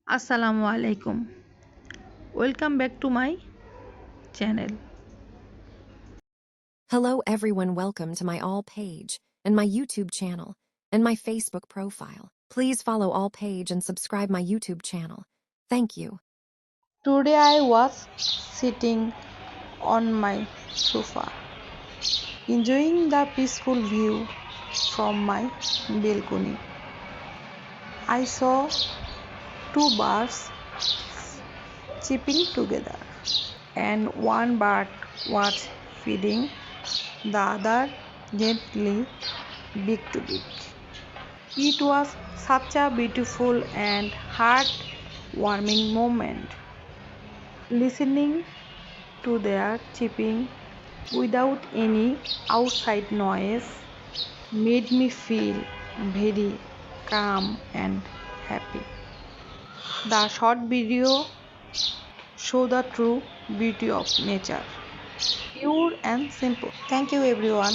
Assalamu alaikum. Welcome back to my channel. Hello everyone, welcome to my all page and my YouTube channel and my Facebook profile. Please follow all page and subscribe my YouTube channel. Thank you. Today I was sitting on my sofa, enjoying the peaceful view from my balcony. I saw two birds chirping together, and one bird was feeding the other gently, beak to beak. It was such a beautiful and heart-warming moment. Listening to their chirping without any outside noise made me feel very calm and happy. The short video show the true beauty of nature, pure and simple. Thank you everyone.